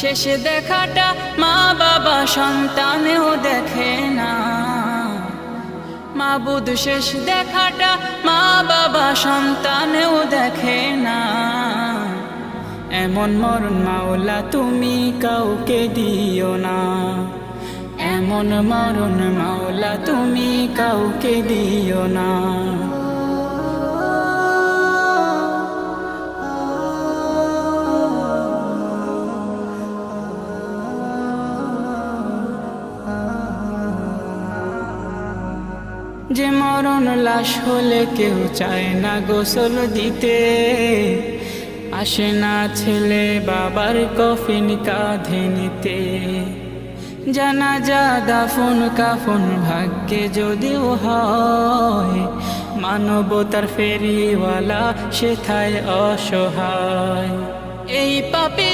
শেষ দেখাটা মা বাবা সন্তানেও দেখে না। মাবুদ শেষ দেখাটা মা বাবা সন্তানেও দেখে না। এমন মরণ মাওলা তুমি কাউকে দিও না। এমন মরণ মাওলা তুমি কাউকে দিও না। যে মরণ লাশ হলে কেউ চায় না গোসল দিতে, আসে না ছেলে বাবার কফিন কাঁধে নিতে। জানাজা দাফন কাফন ভাগ্যে যদিও হয়, মানবতার ফেরিওয়ালা সেথায় অসহায়। এই পাপী